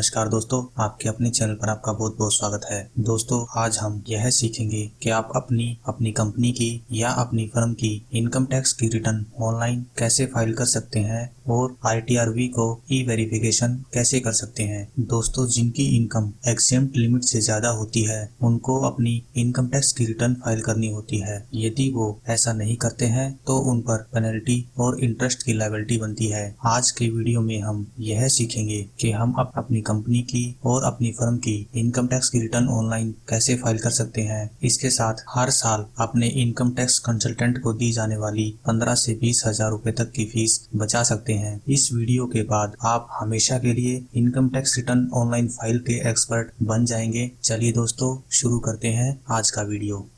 नमस्कार दोस्तों, आपके अपने चैनल पर आपका बहुत बहुत स्वागत है। दोस्तों, आज हम यह सीखेंगे कि आप अपनी कंपनी की या अपनी फर्म की इनकम टैक्स की रिटर्न ऑनलाइन कैसे फाइल कर सकते हैं और ITRV को ई वेरिफिकेशन कैसे कर सकते हैं। दोस्तों, जिनकी इनकम एग्जेम्प्ट लिमिट से ज्यादा होती है उनको अपनी इनकम टैक्स की रिटर्न फाइल करनी होती है। यदि वो ऐसा नहीं करते हैं तो उन पर पेनल्टी और इंटरेस्ट की लायबिलिटी बनती है। आज के वीडियो में हम यह सीखेंगे कि हम अपनी कंपनी की और अपनी फर्म की इनकम टैक्स की रिटर्न ऑनलाइन कैसे फाइल कर सकते हैं। इसके साथ हर साल अपने इनकम टैक्स कंसल्टेंट को दी जाने वाली 15 से 20 हजार रुपए तक की फीस बचा सकते हैं। इस वीडियो के बाद आप हमेशा के लिए income tax return online file के एक्सपर्ट बन जाएंगे। चलिए दोस्तों, शुरू करते हैं आज का वीडियो।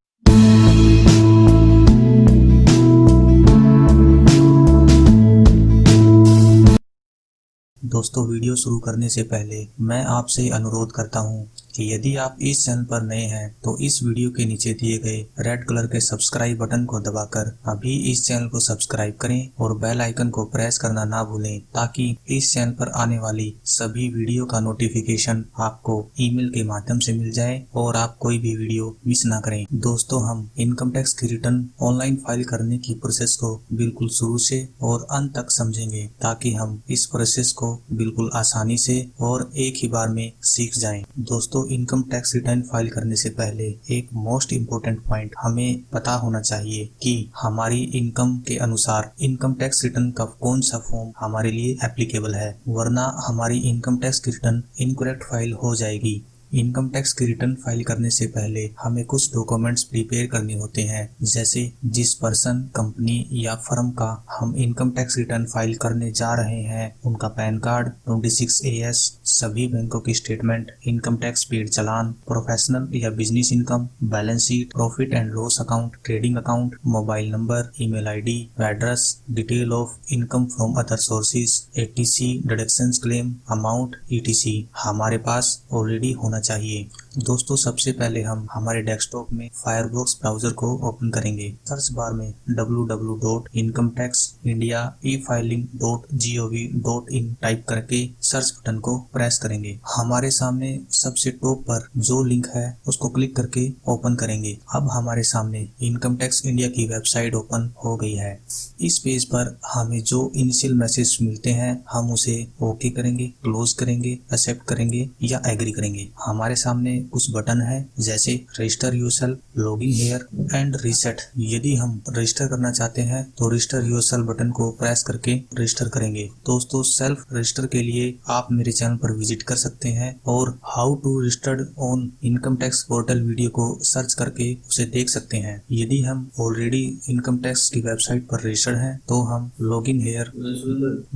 दोस्तों, वीडियो शुरू करने से पहले मैं आपसे अनुरोध करता हूं कि यदि आप इस चैनल पर नए हैं तो इस वीडियो के नीचे दिए गए रेड कलर के सब्सक्राइब बटन को दबाकर अभी इस चैनल को सब्सक्राइब करें और बेल आइकन को प्रेस करना ना भूलें, ताकि इस चैनल पर आने वाली सभी वीडियो का नोटिफिकेशन आपको ईमेल के माध्यम से मिल जाए और आप कोई भी वीडियो मिस ना करें। दोस्तों, हम इनकम टैक्स की रिटर्न ऑनलाइन फाइल करने की प्रोसेस को बिल्कुल शुरू से और अंत तक समझेंगे, ताकि हम इस प्रोसेस को बिल्कुल आसानी से और एक ही बार में सीख जाएं। दोस्तों, इनकम टैक्स रिटर्न फाइल करने से पहले एक मोस्ट इम्पोर्टेंट पॉइंट हमें पता होना चाहिए कि हमारी इनकम के अनुसार इनकम टैक्स रिटर्न का कौन सा फॉर्म हमारे लिए एप्लीकेबल है, वरना हमारी इनकम टैक्स की रिटर्न इनकरेक्ट फाइल हो जाएगी। इनकम टैक्स की रिटर्न फाइल करने से पहले हमें कुछ डॉक्यूमेंट्स प्रिपेयर करने होते हैं, जैसे जिस पर्सन, कंपनी या फर्म का हम इनकम टैक्स रिटर्न फाइल करने जा रहे हैं उनका पैन कार्ड, 26AS, सभी बैंकों की स्टेटमेंट, इनकम टैक्स पेड चालान, प्रोफेशनल या business income, balance sheet, profit and loss account, trading account, mobile number, email ID, address, detail of income from other sources, ATC, deductions claim amount, ETC हमारे पास already होना चाहिए। दोस्तों, सबसे पहले हम हमारे desktop में फायरफॉक्स ब्राउजर को ओपन करेंगे। सर्च बार में www.incometaxindiaefiling.gov.in टाइप करके सर्च बटन को प्रेस करेंगे। हमारे सामने सबसे टॉप पर जो लिंक है उसको क्लिक करके ओपन करेंगे। अब हमारे सामने इनकम टैक्स इंडिया की वेबसाइट ओपन हो गई है। इस पेज पर हमें जो इनिशियल मैसेज मिलते हैं हम उसे ओके करेंगे, क्लोज करेंगे, एक्सेप्ट करेंगे या एग्री करेंगे। हमारे सामने कुछ बटन है, जैसे register yourself, login here and reset. यदि हम रजिस्टर करना चाहते हैं तो रजिस्टर योरसेल्फ बटन को प्रेस करके रजिस्टर करेंगे। दोस्तों, सेल्फ रजिस्टर के लिए आप मेरे चैनल पर विजिट कर सकते हैं और how to register on income tax portal video को सर्च करके उसे देख सकते हैं। यदि हम ऑलरेडी इनकम टैक्स की वेबसाइट पर रजिस्टर्ड हैं तो हम लॉगिन हियर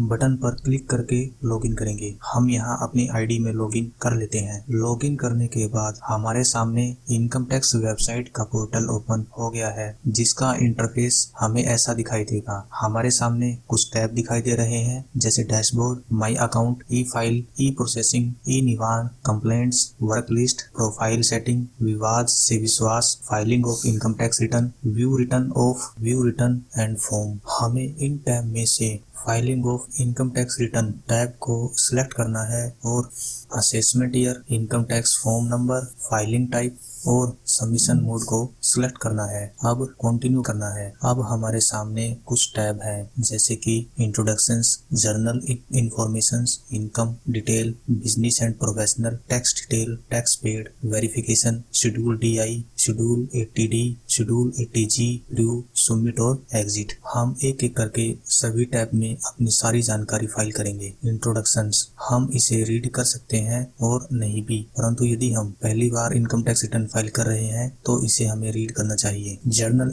बटन पर क्लिक करके लॉगिन करेंगे। हम यहाँ अपनी ID में लॉगिन कर लेते हैं। लॉगिन करने के बाद हमारे सामने इनकम टैक्स वेबसाइट का पोर्टल ओपन हो गया है, जिसका इंटरफेस हमें ऐसा दिखाई देगा। हमारे सामने कुछ टैब दिखाई दे रहे हैं, जैसे dashboard, my account, e file, e processing, e निवारण, complaints, work list, profile setting, विवाद से विश्वास, filing of income tax return, view return and form. हमें इन टैब में से filing of income tax return tab को सिलेक्ट करना है और assessment year, income tax form number, filing type और सबमिशन मोड को सिलेक्ट करना है। अब कंटिन्यू करना है। अब हमारे सामने कुछ टैब हैं, जैसे कि introductions, journal informations, income detail, business and professional, tax detail, tax paid, verification, schedule DI, schedule 80D, schedule 80G, view, submit और एग्जिट। हम एक एक करके सभी टैब में अपनी सारी जानकारी फाइल करेंगे। इंट्रोडक्शंस, हम इसे रीड कर सकते हैं और नहीं भी, परंतु यदि हम पहली बार इनकम टैक्स रिटर्न फाइल कर रहे हैं तो इसे हमें रीड करना चाहिए। जर्नल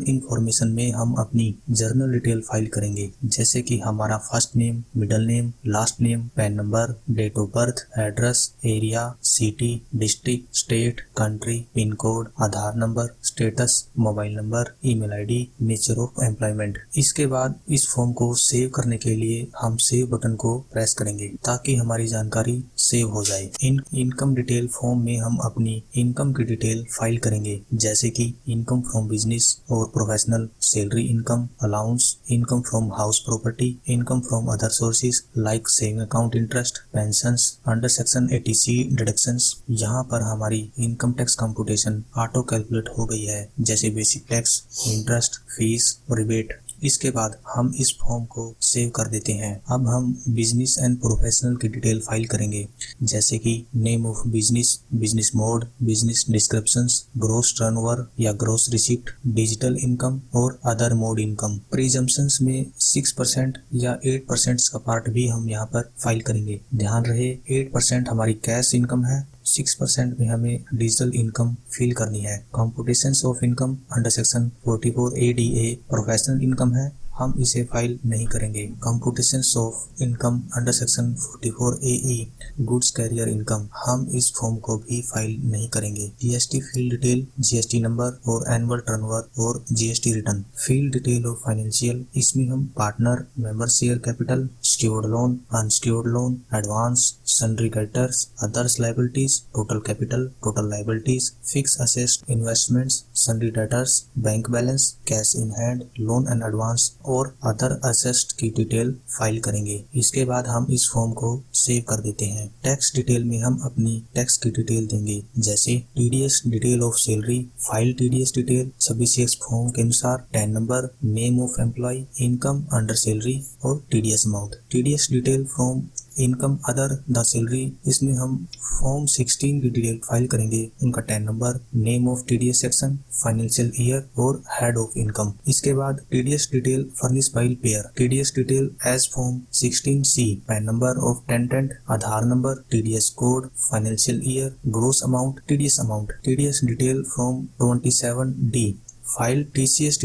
इन्फॉर्मेशन में हम अपनी जर्नल डिटेल फाइल करेंगे, जैसे कि हमारा first name, middle name, last name, PAN number, date of birth, address, area, city, district, state, country, pin code, Aadhaar number, status, mobile number, email ID, nature of employment. इसके बाद इस form को save करने के लिए हम सेव बटन को press करेंगे, ताकि हमारी जानकारी सेव हो जाए। इनकम डिटेल फॉर्म में हम अपनी इनकम की डिटेल फाइल करेंगे, जैसे कि इनकम फ्रॉम बिजनेस और professional, salary income, allowance, income from house property, income from other sources like saving account interest, pensions under section 80C deductions. यहाँ पर हमारी income tax computation auto calculate हो गई है, जैसे बेसिक टैक्स, इंटरेस्ट, फीस और rebate. इसके बाद हम इस फॉर्म को सेव कर देते हैं। अब हम बिजनेस एंड प्रोफेशनल की डिटेल फाइल करेंगे, जैसे कि name of business, business mode, business descriptions, gross turnover या ग्रोस रिसिप्ट, डिजिटल इनकम और अदर मोड इनकम। प्रीजम्पशंस में 6% या 8% का पार्ट भी हम यहाँ पर फाइल करेंगे। ध्यान रहे 8% हमारी कैश इनकम है, 6% में हमें डिजिटल इनकम फिल करनी है। Computations of income under section 44ADA professional income है, हम इसे फाइल नहीं करेंगे। Computations of income under section 44AE goods carrier income, हम इस फॉर्म को भी फाइल नहीं करेंगे। GST field detail, GST number और एनुअल टर्नओवर और GST return. Field detail of financial, इसमें हम partner, member share capital, secured loan, unsecured loan, advance, sundry creditors, others liabilities, total capital, total liabilities, fix assets, investments, sundry debtors, bank balance, cash in hand, loan and advance और other assets की detail file करेंगे। इसके बाद हम इस form को save कर देते हैं। टैक्स डिटेल में हम अपनी टैक्स की डिटेल देंगे, जैसे TDS detail of salary, file TDS detail 26 form के अनुसार, TAN number, name of employ, income under salary और TDS amount. TDS detail from income other the salary, इसमें हम फॉर्म 16 की डिटेल फाइल करेंगे, उनका TAN number, name of TDS section, financial year और head of income. इसके बाद TDS detail furnish by payer, TDS detail as form 16C, PAN number of टेंटेंट, Aadhaar number, TDS code, financial year, gross amount, TDS amount. TDS detail from 27D, file TCS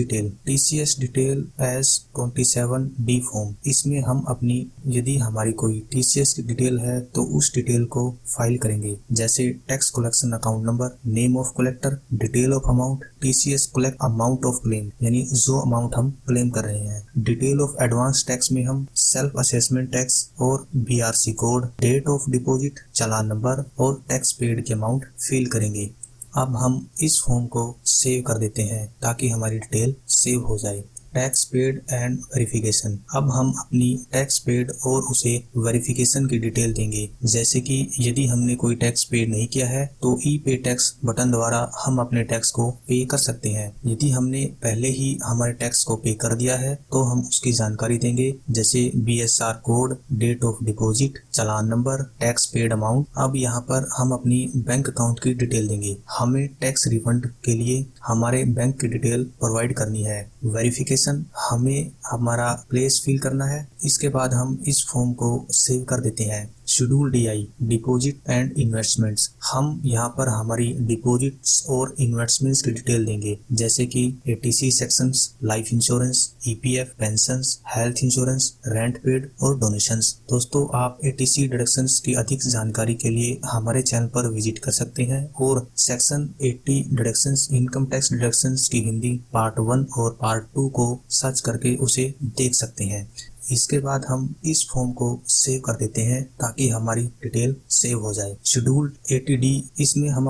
detail as 27D form, इसमें हम अपनी यदि हमारी कोई TCS की detail है तो उस डिटेल को फाइल करेंगे, जैसे tax collection account number, name of collector, detail of amount, TCS collect amount of claim, यानी जो अमाउंट हम क्लेम कर रहे हैं। डिटेल ऑफ एडवांस टैक्स में हम सेल्फ असेसमेंट टैक्स और BRC code, date of deposit, challan number और टैक्स पेड के अमाउंट फिल करेंगे। अब हम इस फॉर्म को सेव कर देते हैं ताकि हमारी डिटेल सेव हो जाए। टैक्स पेड एंड वेरिफिकेशन, अब हम अपनी टैक्स पेड और उसे वेरिफिकेशन की डिटेल देंगे, जैसे कि यदि हमने कोई टैक्स पेड नहीं किया है तो ई पे टैक्स बटन द्वारा हम अपने टैक्स को पे कर सकते हैं। यदि हमने पहले ही हमारे टैक्स को पे कर दिया है तो हम उसकी जानकारी देंगे, जैसे BSR code, date of deposit, challan number, tax paid amount. अब यहाँ पर हम अपनी बैंक अकाउंट की डिटेल देंगे। हमें टैक्स रिफंड के लिए हमारे बैंक की डिटेल प्रोवाइड करनी है। वेरिफिकेशन, हमें हमारा प्लेस फिल करना है। इसके बाद हम इस फॉर्म को सेव कर देते हैं। Schedule DI, deposit and investments, हम यहाँ पर हमारी डिपॉजिट्स और इन्वेस्टमेंट्स की डिटेल देंगे, जैसे कि 80C sections, life insurance, EPF, pensions, health insurance, rent paid और डोनेशंस। दोस्तों, आप 80C डिडक्शंस की अधिक जानकारी के लिए हमारे चैनल पर विजिट कर सकते हैं और section 80 deductions, income tax deductions की हिंदी पार्ट 1 और पार्ट 2 को सर्च करके उसे देख सकते हैं। इसके बाद हम इस फॉर्म को सेव कर देते हैं ताकि हमारी डिटेल सेव हो जाए। शेड्यूल 80D, इसमें हम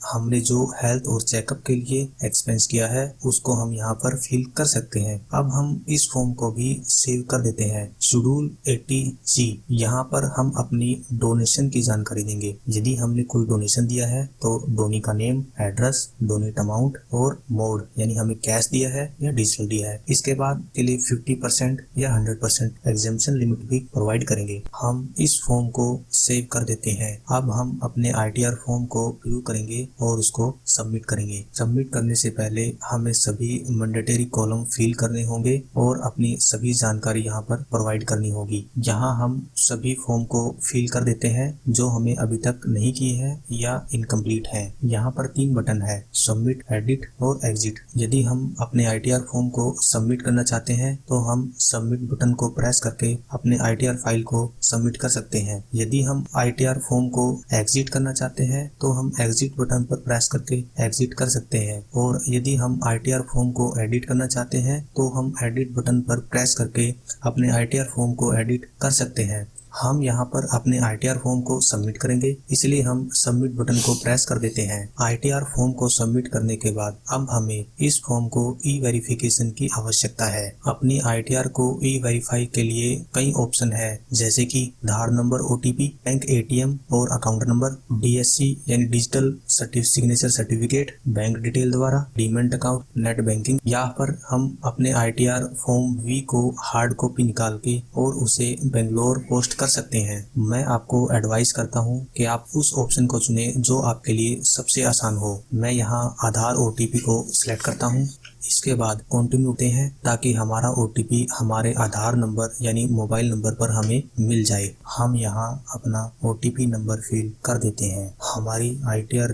हमने जो हेल्थ और चेकअप के लिए एक्सपेंस किया है उसको हम यहाँ पर फिल कर सकते हैं। अब हम इस फॉर्म को भी सेव कर देते हैं। शेड्यूल 80C, यहाँ पर हम अपनी डोनेशन की जानकारी देंगे। यदि हमने कोई डोनेशन दिया है तो डोनी का नेम, एड्रेस, डोनेट अमाउंट और मोड, यानी हमें कैश दिया है या डिजिटल दिया है। इसके बाद के लिए 50% या 100% एग्जेम्पशन लिमिट भी प्रोवाइड करेंगे। हम इस फॉर्म को सेव कर देते हैं। अब हम अपने ITR फॉर्म को व्यू करेंगे और उसको सबमिट करेंगे। सबमिट करने से पहले हमें सभी मैंडेटरी कॉलम फिल करने होंगे और अपनी सभी जानकारी यहाँ पर प्रोवाइड करनी होगी। यहाँ हम सभी फॉर्म को फिल कर देते हैं जो हमें अभी तक नहीं किए हैं या इनकम्प्लीट है। यहाँ पर 3 बटन है, सबमिट, एडिट और एग्जिट। यदि हम अपने ITR फॉर्म को सबमिट करना चाहते हैं तो हम सबमिट बटन को प्रेस करके अपने ITR फाइल को सबमिट कर सकते हैं। यदि हम ITR फॉर्म को एग्जिट करना चाहते हैं तो हम एग्जिट बटन पर प्रेस करके एग्जिट कर सकते हैं, और यदि हम ITR फॉर्म को एडिट करना चाहते हैं तो हम एडिट बटन पर प्रेस करके अपने ITR फॉर्म को एडिट कर सकते हैं। हम यहाँ पर अपने ITR फॉर्म को सबमिट करेंगे, इसलिए हम सबमिट बटन को प्रेस कर देते हैं। ITR फॉर्म को सबमिट करने के बाद अब हमें इस फॉर्म को ई-वेरिफिकेशन की आवश्यकता है। अपनी ITR को ई-वेरीफाई के लिए कई ऑप्शन है, जैसे कि आधार नंबर, OTP, बैंक ATM और अकाउंट नंबर, DSC यानी digital signature certificate, bank detail द्वारा, डीमैट अकाउंट, नेट बैंकिंग, या पर हम अपने ITR फॉर्म V को हार्ड कॉपी निकाल के और उसे बेंगलोर पोस्ट कर सकते हैं। मैं आपको एडवाइस करता हूं कि आप उस ऑप्शन को चुने जो आपके लिए सबसे आसान हो। मैं यहां आधार OTP को सिलेक्ट करता हूं। इसके बाद कंटिन्यू होते हैं ताकि हमारा OTP हमारे आधार नंबर यानी मोबाइल नंबर पर हमें मिल जाए। हम यहाँ अपना OTP नंबर फिल कर देते हैं। हमारी ITR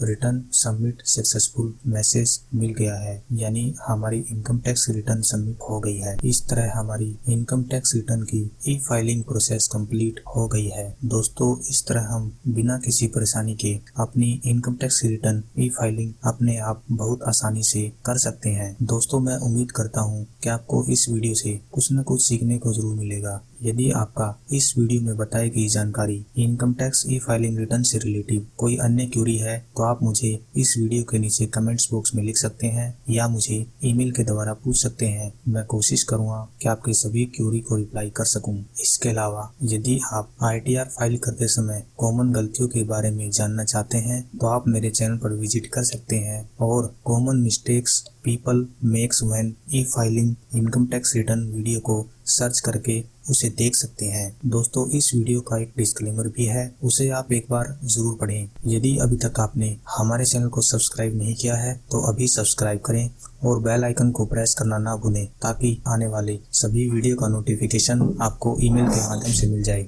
return submit successful message मिल गया है, यानी हमारी इनकम टैक्स रिटर्न सबमिट हो गई है। इस तरह हमारी इनकम टैक्स रिटर्न की ई-फाइलिंग प्रोसेस कंप्लीट हो गई है। दोस्तों, इस तरह हम बिना किसी परेशानी के अपनी इनकम टैक्स रिटर्न ई-फाइलिंग अपने आप बहुत आसानी से कर सकते हैं। दोस्तों, मैं उम्मीद करता हूं कि आपको इस वीडियो से कुछ न कुछ सीखने को जरूर मिलेगा। यदि आपका इस वीडियो में बताई गई जानकारी इनकम टैक्स ई-फाइलिंग रिटर्न से रिलेटिव कोई अन्य क्यूरी है तो आप मुझे इस वीडियो के नीचे कमेंट्स बॉक्स में लिख सकते हैं या मुझे ईमेल के द्वारा पूछ सकते हैं। मैं कोशिश करूंगा कि आपके सभी क्यूरी को रिप्लाई कर सकूं। इसके अलावा यदि आप ITR फाइल करते समय कॉमन गलतियों के बारे में जानना चाहते हैं तो आप मेरे चैनल पर विजिट कर सकते हैं और common mistakes people makes when e filing income tax return video को सर्च करके उसे देख सकते हैं। दोस्तों, इस वीडियो का एक डिस्क्लेमर भी है, उसे आप एक बार जरूर पढ़ें। यदि अभी तक आपने हमारे चैनल को सब्सक्राइब नहीं किया है तो अभी सब्सक्राइब करें और बेल आइकन को प्रेस करना ना भूलें ताकि आने वाले सभी वीडियो का नोटिफिकेशन आपको ईमेल के माध्यम से मिल जाए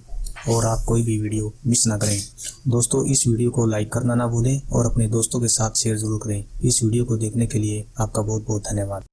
और आप कोई भी वीडियो मिस ना करें। दोस्तों, इस वीडियो को लाइक करना ना भूलें और अपने दोस्तों के साथ शेयर जरूर करें। इस वीडियो को देखने के लिए आपका बहुत बहुत धन्यवाद।